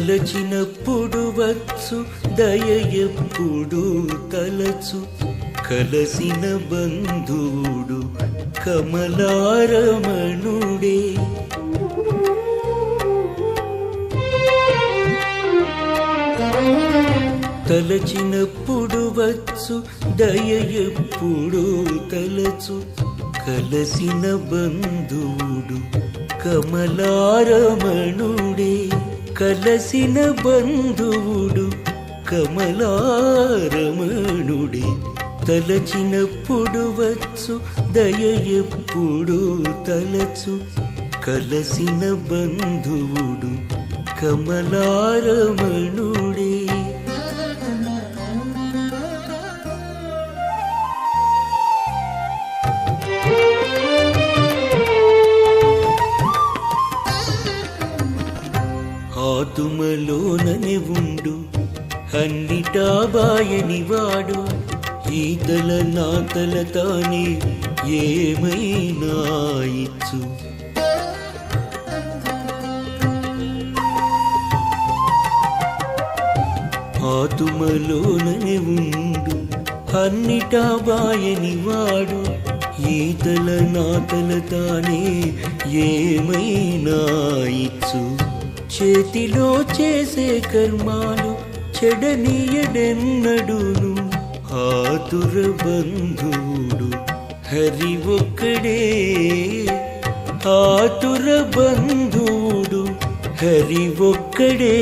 తలచినప్పుడు వచ్చు దయ ఎప్పుడు తలచు కలసిన బంధువుడు కమలారమణుడే. తలచినప్పుడు వచ్చు దయ ఎప్పుడు తలచు కలసిన బంధువుడు కమలారమణుడే. కలసిన బంధువుడు కమలారమణుడే. తలచినప్పుడు వచ్చు దయ ఎప్పుడు తలచు కలసిన బంధువుడు కమలారమణుడే. ఆతుమలోననే ఉండు అన్నిటా బాయని వాడు ఈతల నాతల తానే ఏమైనా ఇచ్చు. ఆతుమలోననే ఉండు అన్నిటా బాయని వాడు ఈతల నాతల తానే ఏమైనా ఇచ్చు. చేతిలో చేసే కర్మాలు చెడనీయడెన్నడును ఆతుర బంధువుడు హరి ఒక్కడే. ఆతుర బంధువుడు హరి ఒక్కడే.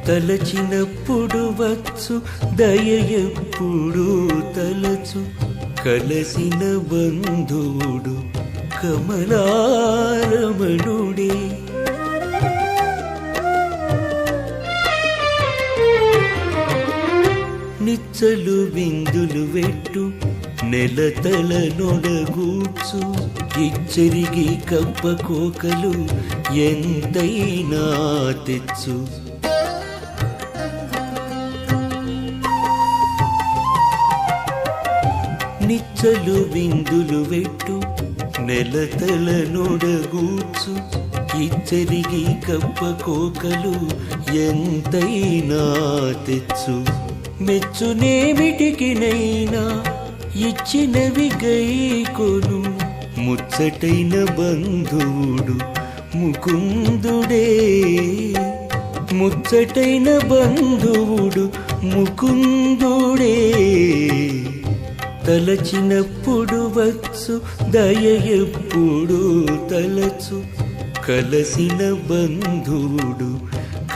తలచినప్పుడు వచ్చు దయ ఎప్పుడు తలచు కలసిన బంధువుడు కమలారమణుడే. నిచ్చలు విందులు వెట్టు నెలతల నొడగూర్చు ఇచ్చరిగి కప్పకోకలు ఎంతైనా తెచ్చు. నిచ్చలు విందులు వెట్టు నెలతల నొడగూర్చు ఇచ్చరిగి కప్పకోకలు ఎంతైనా తెచ్చు. మెచ్చునేమిటికినైనా ఇచ్చినవి గైకొను ముచ్చటైన బంధువుడు ముకుందుడే. ముచ్చటైన బంధువుడు ముకుందుడే. తలచినప్పుడు వచ్చు దయ ఎప్పుడు తలచు కలసిన బంధువుడు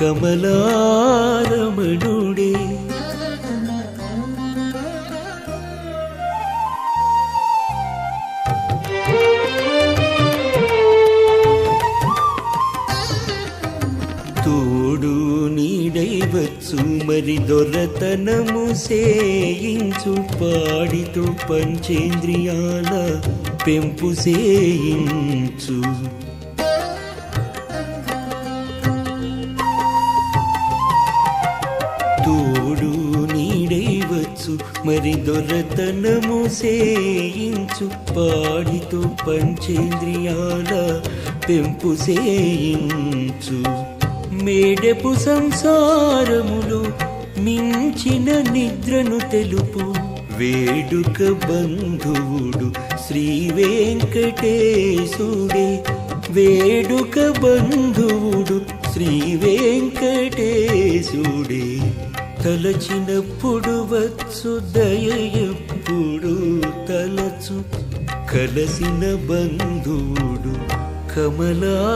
కమలారమణుడే. తోడు నీడై వచ్చు మరి దొరతనము సేయించు పాడితో పంచేంద్రియాల పెంపు సేయించు. తోడు నీడై వచ్చు మరి దొరతనము సేయించు పాడితో పంచేంద్రియాల పెంపు సేయించు. మేడపు సంసారములు మించిన నిద్రను తెలుపు వేడుక బంధువుడు శ్రీ వెంకటేశుడే. వేడుక బంధువుడు శ్రీ వెంకటేశుడే. తలచినప్పుడు వచ్చు దయ ఎప్పుడు తలచు కలసిన బంధువుడు కమలారమణుడే.